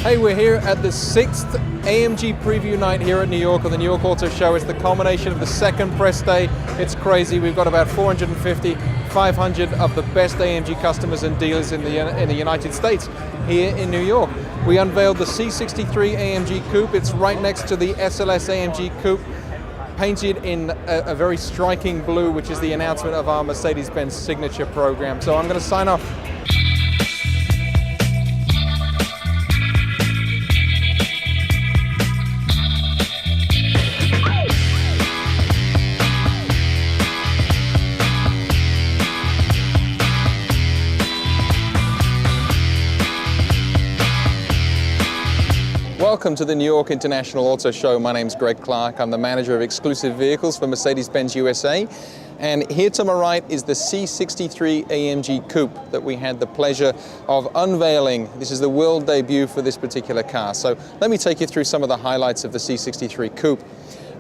Hey, we're here at the 6th AMG preview night here at New York on the New York Auto Show. It's the culmination of the second press day. It's crazy. We've got about 450, 500 of the best AMG customers and dealers in the United States here in New York. We unveiled the C63 AMG Coupe. It's right next to the SLS AMG Coupe, painted in a very striking blue, which is the announcement of our Mercedes-Benz signature program. So I'm going to sign off. Welcome to the New York International Auto Show. My name's Greg Clark. I'm the manager of exclusive vehicles for Mercedes-Benz USA. And here to my right is the C63 AMG Coupe that we had the pleasure of unveiling. This is the world debut for this particular car. So let me take you through some of the highlights of the C63 Coupe.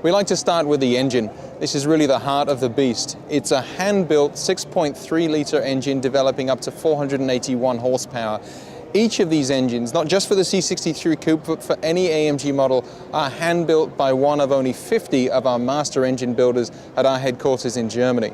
We like to start with the engine. This is really the heart of the beast. It's a hand-built 6.3-litre engine developing up to 481 horsepower. Each of these engines, not just for the C63 Coupe, but for any AMG model, are hand-built by one of only 50 of our master engine builders at our headquarters in Germany.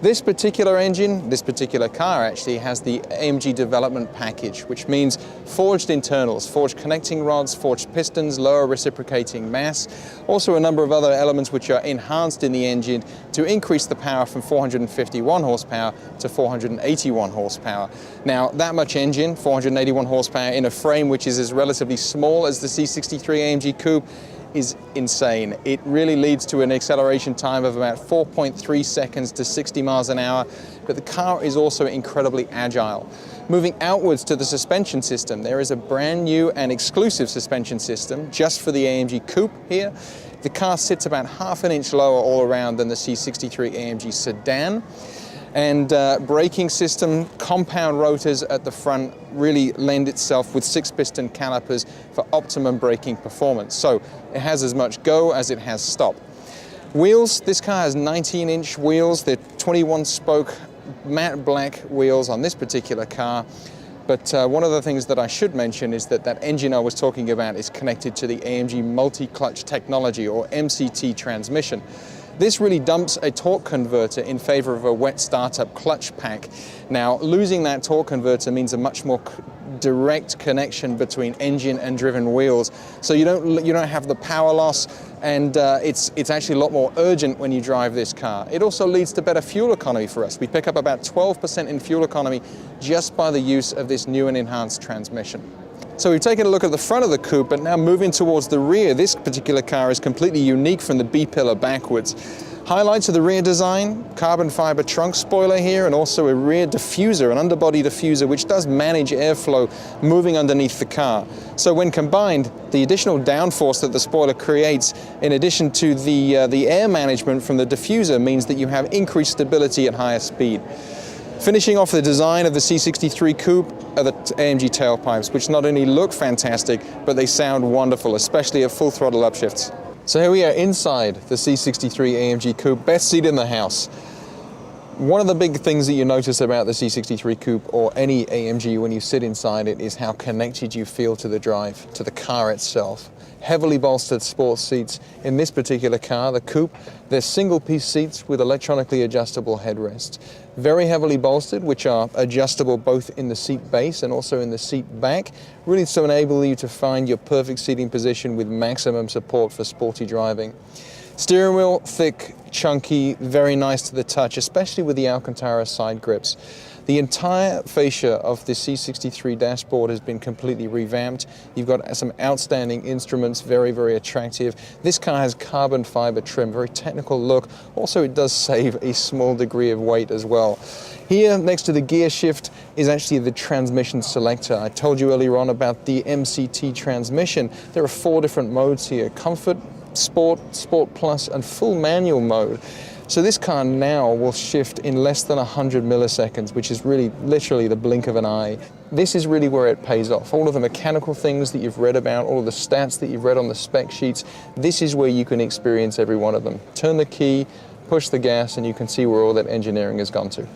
This particular engine, this particular car actually, has the AMG development package, which means forged internals, forged connecting rods, forged pistons, lower reciprocating mass, also a number of other elements which are enhanced in the engine to increase the power from 451 horsepower to 481 horsepower. Now, that much engine, 481 horsepower, in a frame which is as relatively small as the C63 AMG Coupe, is insane. It really leads to an acceleration time of about 4.3 seconds to 60 miles an hour, but the car is also incredibly agile. Moving outwards to the suspension system, there is a brand new and exclusive suspension system just for the AMG Coupe here. The car sits about half an inch lower all around than the C63 AMG sedan. And braking system, compound rotors at the front really lend itself with 6-piston calipers for optimum braking performance. So it has as much go as it has stop. Wheels, this car has 19-inch wheels. They're 21-spoke matte black wheels on this particular car. But one of the things that I should mention is that that engine I was talking about is connected to the AMG multi-clutch technology, or MCT transmission. This really dumps a torque converter in favor of a wet startup clutch pack. Now, losing that torque converter means a much more direct connection between engine and driven wheels. So you don't have the power loss, and it's actually a lot more urgent when you drive this car. It also leads to better fuel economy for us. We pick up about 12% in fuel economy just by the use of this new and enhanced transmission. So we've taken a look at the front of the coupe, but now moving towards the rear, this particular car is completely unique from the B-pillar backwards. Highlights of the rear design, carbon fiber trunk spoiler here, and also a rear diffuser, an underbody diffuser, which does manage airflow moving underneath the car. So when combined, the additional downforce that the spoiler creates, in addition to the air management from the diffuser, means that you have increased stability at higher speed. Finishing off the design of the C63 Coupe are the AMG tailpipes, which not only look fantastic, but they sound wonderful, especially at full throttle upshifts. So here we are inside the C63 AMG Coupe, best seat in the house. One of the big things that you notice about the C63 Coupe or any AMG when you sit inside it is how connected you feel to the drive, to the car itself. Heavily bolstered sports seats. In this particular car, the Coupe, they're single-piece seats with electronically adjustable headrests. Very heavily bolstered, which are adjustable both in the seat base and also in the seat back, really to enable you to find your perfect seating position with maximum support for sporty driving. Steering wheel, thick, chunky, very nice to the touch, especially with the Alcantara side grips. The entire fascia of the C63 dashboard has been completely revamped. You've got some outstanding instruments, very, very attractive. This car has carbon fiber trim, very technical look. Also, it does save a small degree of weight as well. Here, next to the gear shift, is actually the transmission selector. I told you earlier on about the MCT transmission. There are 4 different modes here: Comfort, Sport, Sport Plus, and full manual mode. So this car now will shift in less than 100 milliseconds, which is really literally the blink of an eye. This is really where it pays off. All of the mechanical things that you've read about, all of the stats that you've read on the spec sheets, this is where you can experience every one of them. Turn the key, push the gas, and you can see where all that engineering has gone to.